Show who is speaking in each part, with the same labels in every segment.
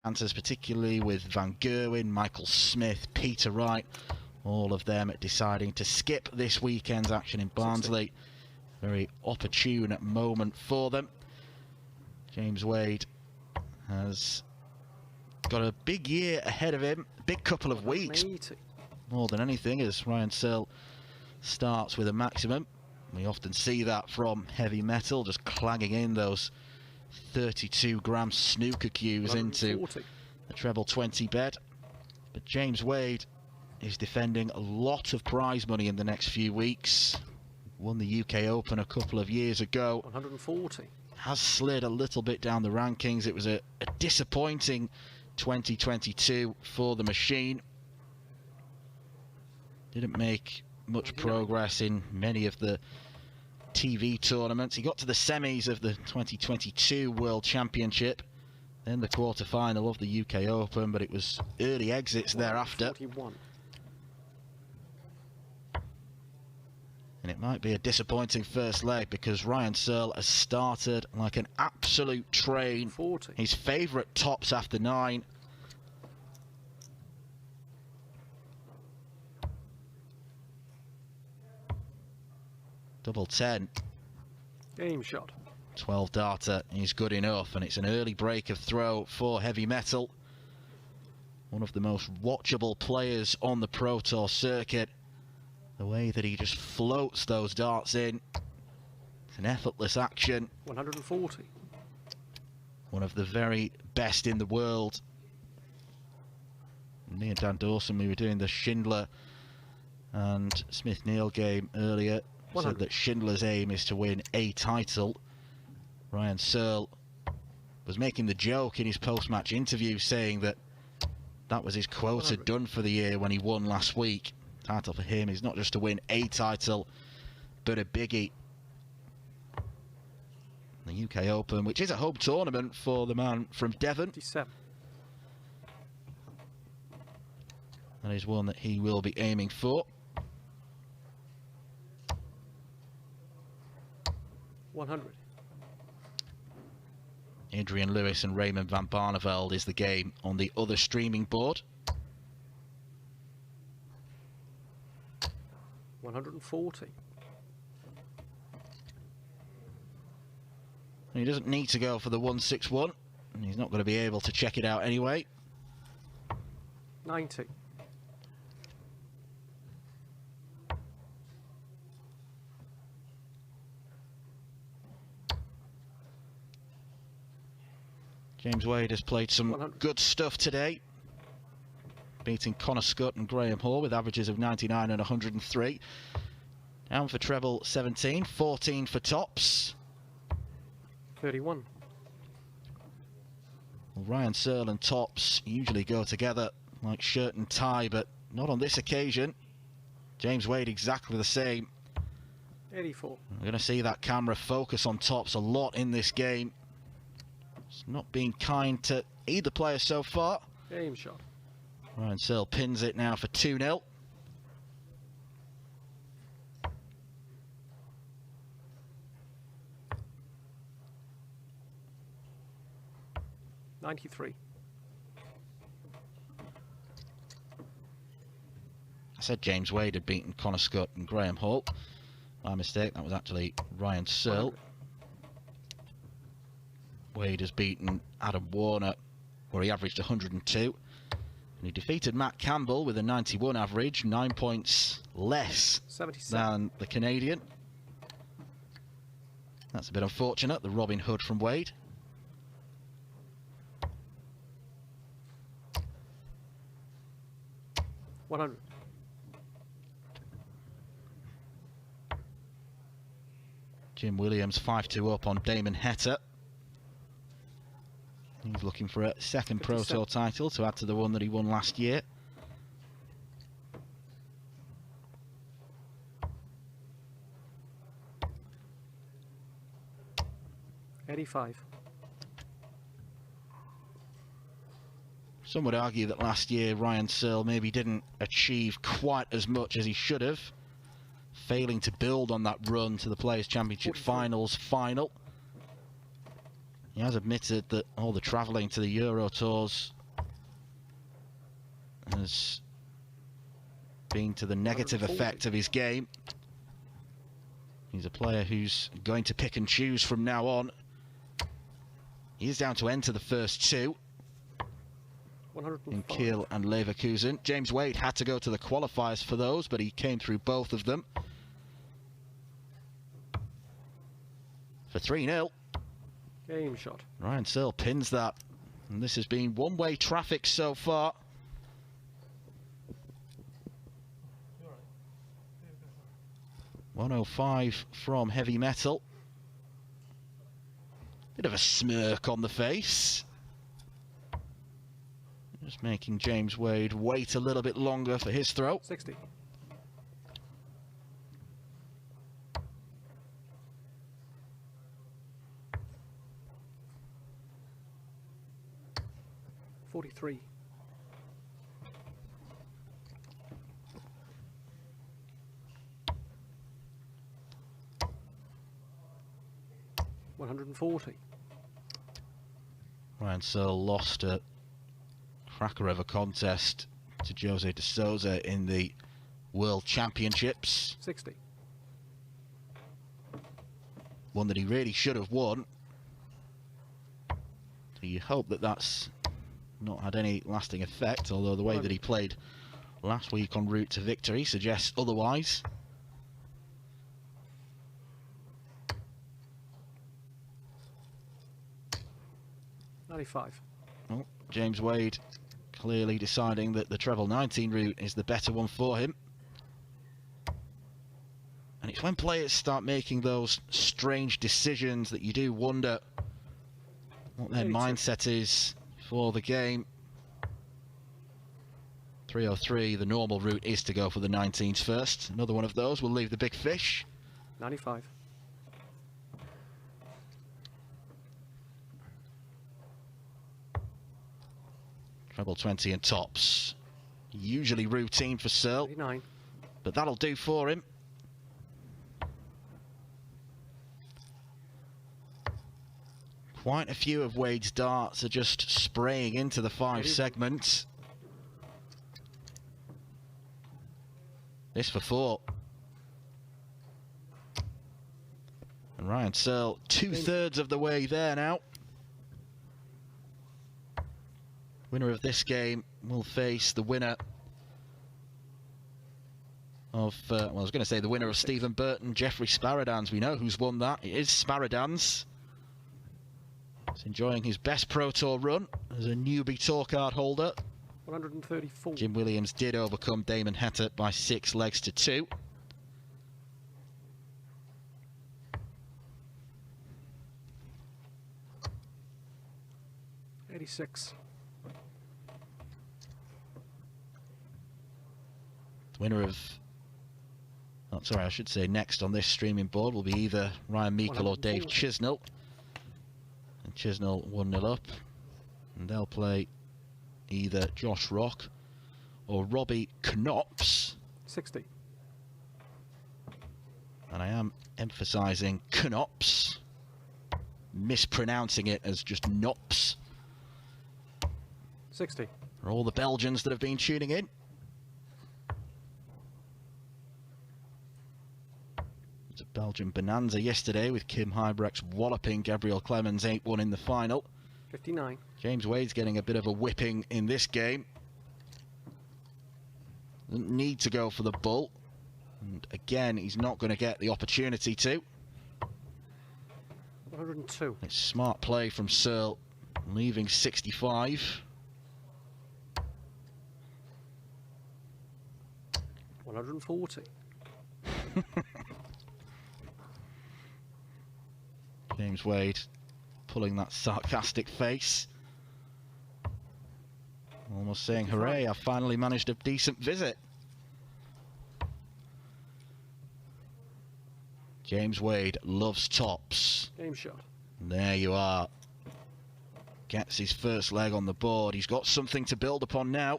Speaker 1: answers, particularly with Van Gerwen, Michael Smith, Peter Wright, all of them deciding to skip this weekend's action in Barnsley. Very opportune moment for them. James Wade has got a big year ahead of him, big couple of weeks, more than anything, as Ryan Searle starts with a maximum. We often see that from heavy metal, just clanging in those 32-gram snooker cues into a treble 20 bed. But James Wade is defending a lot of prize money in the next few weeks. Won the UK Open a couple of years ago.
Speaker 2: 140.
Speaker 1: Has slid a little bit down the rankings. It was a disappointing 2022 for the machine. Didn't make much progress in many of the TV tournaments. He got to the semis of the 2022 World Championship, then the quarter-final of the UK Open, but it was early exits thereafter.
Speaker 2: 41.
Speaker 1: And it might be a disappointing first leg because Ryan Searle has started like an absolute train.
Speaker 2: 40.
Speaker 1: His favourite tops after 9. Double 10.
Speaker 2: Game shot.
Speaker 1: 12 darter is good enough, and it's an early break of throw for heavy metal. One of the most watchable players on the Pro Tour circuit. The way that he just floats those darts in. It's an effortless action.
Speaker 2: 140.
Speaker 1: One of the very best in the world. Me and Dan Dawson, we were doing the Schindler and Smith Neale game earlier. Said that Schindler's aim is to win a title. Ryan Searle was making the joke in his post-match interview, saying that that was his quota done for the year when he won last week. Title for him is not just to win a title, but a biggie. The UK Open, which is a home tournament for the man from Devon.
Speaker 2: 57.
Speaker 1: That is one that he will be aiming for.
Speaker 2: 100.
Speaker 1: Adrian Lewis and Raymond van Barneveld is the game on the other streaming board.
Speaker 2: 140.
Speaker 1: He doesn't need to go for the 161, and he's not going to be able to check it out anyway.
Speaker 2: 90.
Speaker 1: James Wade has played some
Speaker 2: 100.
Speaker 1: good stuff today, beating Connor Scott and Graham Hall with averages of 99 and 103. Down for treble 17, 14 for tops.
Speaker 2: 31.
Speaker 1: Well, Ryan Searle and tops usually go together like shirt and tie, but not on this occasion. James Wade exactly the same.
Speaker 2: 84.
Speaker 1: We're going to see that camera focus on tops a lot in this game. It's not being kind to either player so far.
Speaker 2: Game shot.
Speaker 1: Ryan Searle pins it now for 2-0.
Speaker 2: $93.
Speaker 1: I said James Wade had beaten Connor Scott and Graham Hall. My mistake, that was actually Ryan Searle. Wade has beaten Adam Warner, where he averaged 102. And he defeated Matt Campbell with a 91 average, 9 points less
Speaker 2: 77.
Speaker 1: than the Canadian. That's a bit unfortunate, the Robin Hood from Wade.
Speaker 2: $100.
Speaker 1: Jim Williams 5-2 up on Damon Heta. He's looking for a second Pro Tour title to add to the one that he won last year.
Speaker 2: $85.
Speaker 1: Some would argue that last year Ryan Searle maybe didn't achieve quite as much as he should have, failing to build on that run to the Players' Championship
Speaker 2: 44.
Speaker 1: Finals final. He has admitted that all the travelling to the Euro Tours has been to the negative
Speaker 2: 140.
Speaker 1: effect of his game. He's a player who's going to pick and choose from now on. He is down to enter the first two in
Speaker 2: 105.
Speaker 1: Kiel and Leverkusen. James Wade had to go to the qualifiers for those, but he came through both of them. For 3-0.
Speaker 2: Game shot.
Speaker 1: Ryan Searle pins that. And this has been one-way traffic so far. .105 from Heavy Metal. Bit of a smirk on the face. Just making James Wade wait a little bit longer for his throw.
Speaker 2: 60. $43. $140.
Speaker 1: Ryan Searle lost a cracker of a contest to Jose de Souza in the World Championships.
Speaker 2: 60.
Speaker 1: One that he really should have won. So you hope that that's not had any lasting effect, although the way that he played last week en route to victory suggests otherwise.
Speaker 2: $95.
Speaker 1: Well, James Wade clearly deciding that the treble 19 route is the better one for him. And it's when players start making those strange decisions that you do wonder what their mindset is for the game. 303, the normal route is to go for the 19s first. Another one of those will leave the big fish.
Speaker 2: 95.
Speaker 1: Treble 20 and tops. Usually routine for Searle,
Speaker 2: 89.
Speaker 1: but that'll do for him. Quite a few of Wade's darts are just spraying into the 5 segments. This for 4. And Ryan Searle 2/3 of the way there now. Winner of this game will face the winner of, well, I was going to say the winner of Stephen Burton, Jeffrey Sparadans. We know who's won that. It is Sparadans. He's enjoying his best Pro Tour run as a newbie tour card holder.
Speaker 2: 134.
Speaker 1: Jim Williams did overcome Damon Hetta by 6 legs to 2.
Speaker 2: $86.
Speaker 1: The winner of, oh, sorry, I should say next on this streaming board will be either Ryan Meikle or Dave
Speaker 2: 140.
Speaker 1: Chisnell. And Chisnell 1-0 up. And they'll play either Josh Rock or Robbie Knops.
Speaker 2: 60.
Speaker 1: And I am emphasising Knops, mispronouncing it as just Knops.
Speaker 2: 60.
Speaker 1: For all the Belgians that have been tuning in. It was a Belgian bonanza yesterday with Kim Huybrechts walloping Gabriel Clemens 8-1 in the final.
Speaker 2: 59.
Speaker 1: James Wade's getting a bit of a whipping in this game. Doesn't need to go for the bull. And again, he's not going to get the opportunity to.
Speaker 2: 102.
Speaker 1: It's smart play from Searle, leaving 65.
Speaker 2: 140.
Speaker 1: James Wade pulling that sarcastic face. Almost saying, hooray, I finally managed a decent visit. James Wade loves tops.
Speaker 2: Game shot.
Speaker 1: And there you are. Gets his first leg on the board. He's got something to build upon now.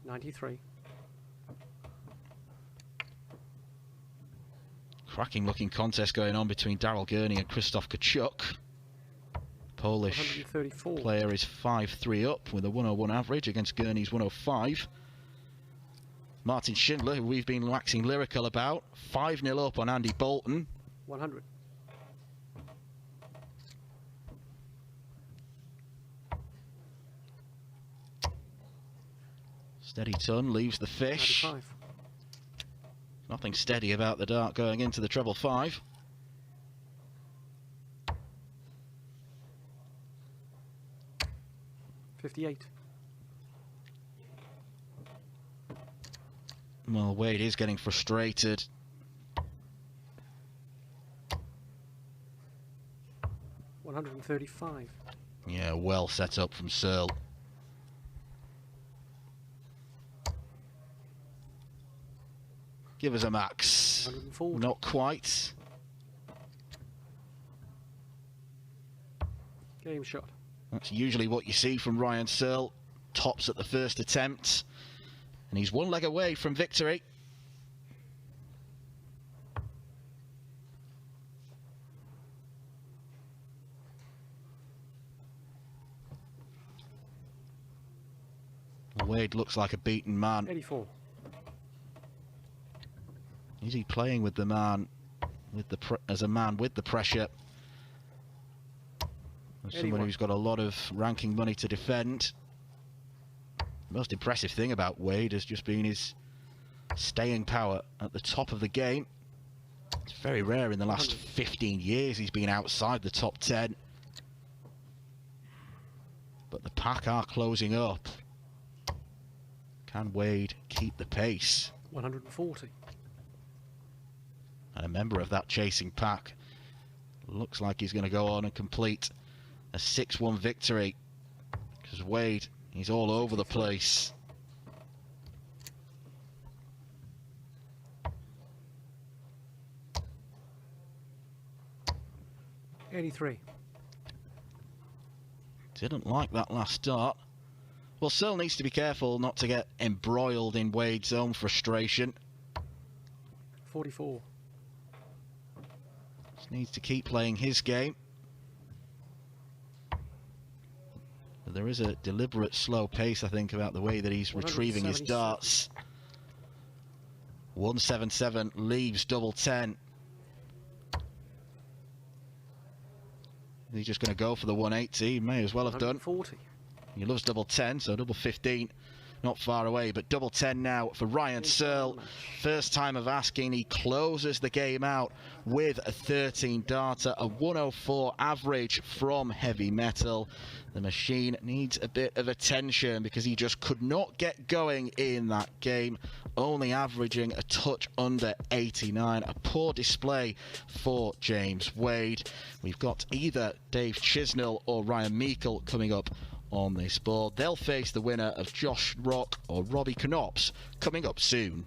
Speaker 2: 93.
Speaker 1: Cracking looking contest going on between Daryl Gurney and Krzysztof Kachuk. Polish
Speaker 2: 134.
Speaker 1: player is 5-3 up with a 101 average against Gurney's 105. Martin Schindler, who we've been waxing lyrical about, 5-0 up on Andy Bolton.
Speaker 2: 100.
Speaker 1: Steady ton leaves the fish.
Speaker 2: 95.
Speaker 1: Nothing steady about the dart going into the treble 5.
Speaker 2: $58.
Speaker 1: Well, Wade is getting frustrated.
Speaker 2: $135.
Speaker 1: Yeah, well set up from Searle. Give us a max.
Speaker 2: 140.
Speaker 1: Not quite.
Speaker 2: Game shot.
Speaker 1: That's usually what you see from Ryan Searle. Tops at the first attempt. And he's one leg away from victory. Wade looks like a beaten man.
Speaker 2: 84.
Speaker 1: Is he playing with the man, as a man with the pressure? As someone
Speaker 2: 81.
Speaker 1: who's got a lot of ranking money to defend. The most impressive thing about Wade has just been his staying power at the top of the game. It's very rare in the last 15 years he's been outside the top 10. But the pack are closing up. Can Wade keep the pace?
Speaker 2: 140.
Speaker 1: And a member of that chasing pack looks like he's going to go on and complete a 6-1 victory, because Wade, he's all over the place.
Speaker 2: $83.
Speaker 1: Didn't like that last start. Well, Searle needs to be careful not to get embroiled in Wade's own frustration.
Speaker 2: 44.
Speaker 1: Just needs to keep playing his game. But there is a deliberate slow pace, I think, about the way that he's retrieving his darts. 177 leaves double 10. He's just going to go for the 180. He may as well have done.
Speaker 2: 140.
Speaker 1: He loves double 10, so double 15, not far away. But double 10 now for Ryan Searle. First time of asking, he closes the game out with a 13 darter, a 104 average from heavy metal. The machine needs a bit of attention because he just could not get going in that game, only averaging a touch under 89. A poor display for James Wade. We've got either Dave Chisnell or Ryan Meikle coming up on this board. They'll face the winner of Josh Rock or Robbie Knops coming up soon.